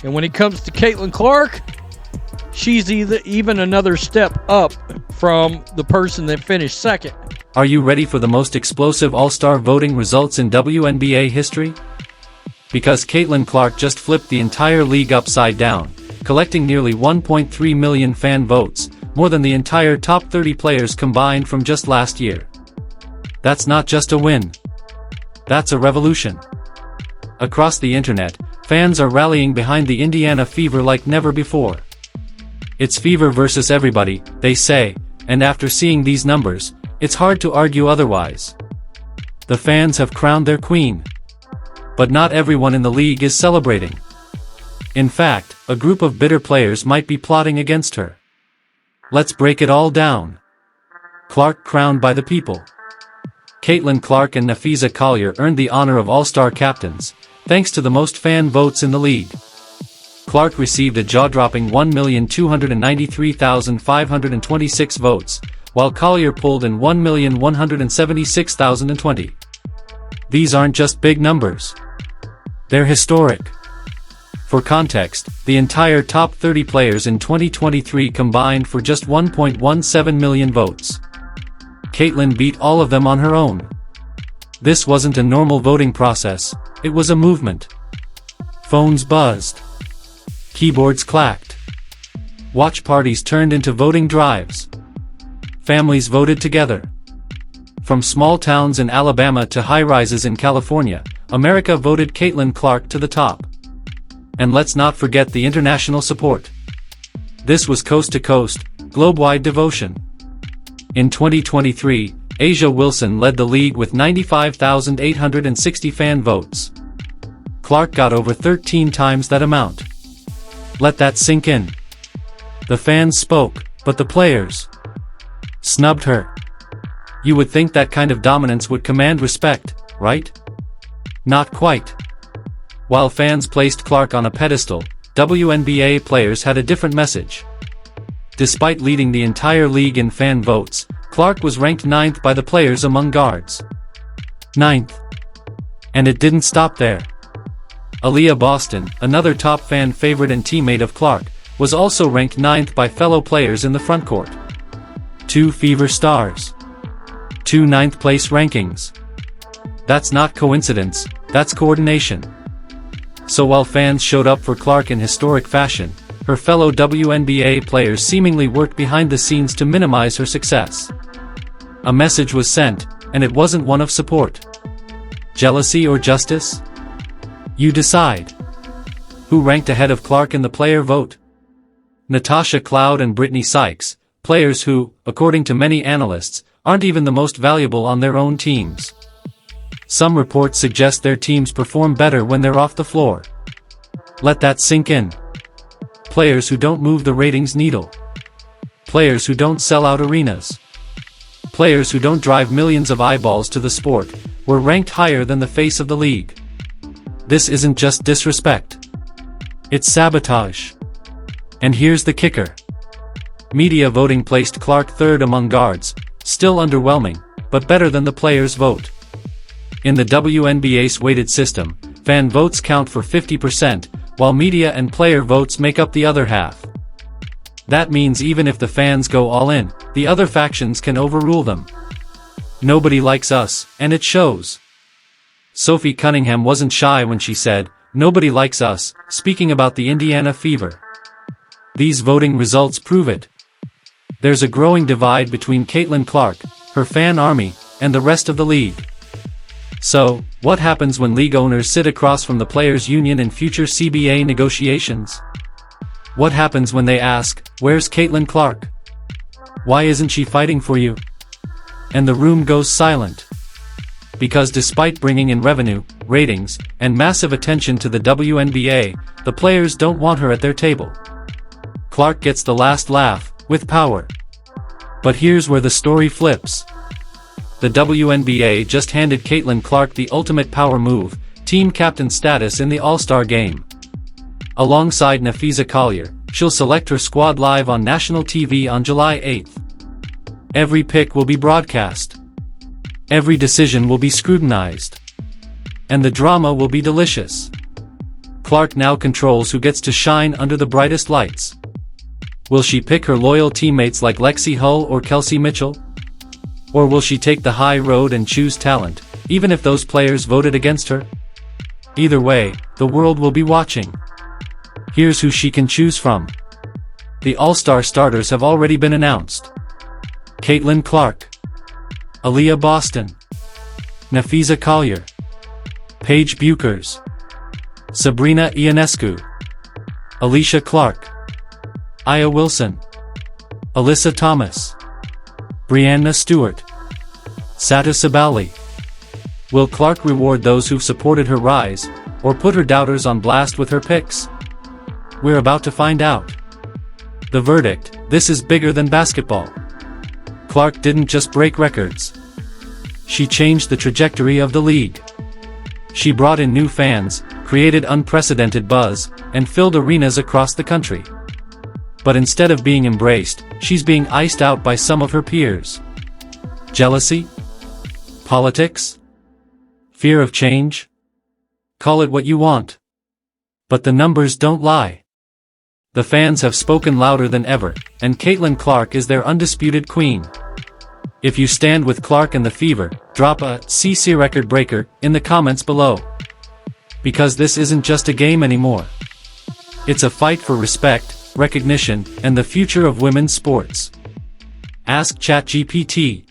And when it comes to Caitlin Clark, she's even another step up from the person that finished second. Are you ready for the most explosive All-Star voting results in WNBA history? Because Caitlin Clark just flipped the entire league upside down, collecting nearly 1.3 million fan votes, more than the entire top 30 players combined from just last year. That's not just a win. That's a revolution. Across the internet, fans are rallying behind the Indiana Fever like never before. It's Fever versus everybody, they say, and after seeing these numbers, it's hard to argue otherwise. The fans have crowned their queen. But not everyone in the league is celebrating. In fact, a group of bitter players might be plotting against her. Let's break it all down. Clark crowned by the people. Caitlin Clark and Napheesa Collier earned the honor of All-Star captains, thanks to the most fan votes in the league. Clark received a jaw-dropping 1,293,526 votes, while Collier pulled in 1,176,020. These aren't just big numbers. They're historic. For context, the entire top 30 players in 2023 combined for just 1.17 million votes. Caitlin beat all of them on her own. This wasn't a normal voting process, it was a movement. Phones buzzed. Keyboards clacked. Watch parties turned into voting drives. Families voted together. From small towns in Alabama to high-rises in California, America voted Caitlin Clark to the top. And let's not forget the international support. This was coast-to-coast, globe-wide devotion. In 2023, A'ja Wilson led the league with 95,860 fan votes. Clark got over 13 times that amount. Let that sink in. The fans spoke, but the players snubbed her. You would think that kind of dominance would command respect, right? Not quite. While fans placed Clark on a pedestal, WNBA players had a different message. Despite leading the entire league in fan votes, Clark was ranked 9th by the players among guards. 9th. And it didn't stop there. Aaliyah Boston, another top fan favorite and teammate of Clark, was also ranked 9th by fellow players in the frontcourt. 2 Fever stars. 2 9th-place rankings. That's not coincidence, that's coordination. So while fans showed up for Clark in historic fashion, her fellow WNBA players seemingly worked behind the scenes to minimize her success. A message was sent, and it wasn't one of support. Jealousy or justice? You decide. Who ranked ahead of Clark in the player vote? Natasha Cloud and Brittany Sykes, players who, according to many analysts, aren't even the most valuable on their own teams. Some reports suggest their teams perform better when they're off the floor. Let that sink in. Players who don't move the ratings needle. Players who don't sell out arenas. Players who don't drive millions of eyeballs to the sport, were ranked higher than the face of the league. This isn't just disrespect. It's sabotage. And here's the kicker. Media voting placed Clark 3rd among guards, still underwhelming, but better than the players' vote. In the WNBA's weighted system, fan votes count for 50%, while media and player votes make up the other half. That means even if the fans go all in, the other factions can overrule them. Nobody likes us, and it shows. Sophie Cunningham wasn't shy when she said, "Nobody likes us," speaking about the Indiana Fever. These voting results prove it. There's a growing divide between Caitlin Clark, her fan army, and the rest of the league. So, what happens when league owners sit across from the players' union in future CBA negotiations? What happens when they ask, "Where's Caitlin Clark? Why isn't she fighting for you?" And the room goes silent. Because despite bringing in revenue, ratings, and massive attention to the WNBA, the players don't want her at their table. Clark gets the last laugh, with power. But here's where the story flips. The WNBA just handed Caitlin Clark the ultimate power move, team captain status in the All-Star game. Alongside Napheesa Collier, she'll select her squad live on national TV on July 8th. Every pick will be broadcast. Every decision will be scrutinized. And the drama will be delicious. Clark now controls who gets to shine under the brightest lights. Will she pick her loyal teammates like Lexi Hull or Kelsey Mitchell? Or will she take the high road and choose talent, even if those players voted against her? Either way, the world will be watching. Here's who she can choose from. The All-Star starters have already been announced. Caitlin Clark, Aaliyah Boston, Nafisa Collier, Paige Buchers, Sabrina Ionescu, Alicia Clark, Aya Wilson, Alyssa Thomas, Brianna Stewart, Sata Sabali. Will Clark reward those who've supported her rise, or put her doubters on blast with her picks? We're about to find out. The verdict: this is bigger than basketball. Clark didn't just break records. She changed the trajectory of the league. She brought in new fans, created unprecedented buzz, and filled arenas across the country. But instead of being embraced, she's being iced out by some of her peers. Jealousy? Politics? Fear of change? Call it what you want. But the numbers don't lie. The fans have spoken louder than ever, and Caitlin Clark is their undisputed queen. If you stand with Clark and the Fever, drop a CC record breaker in the comments below. Because this isn't just a game anymore. It's a fight for respect, recognition, and the future of women's sports. Ask ChatGPT.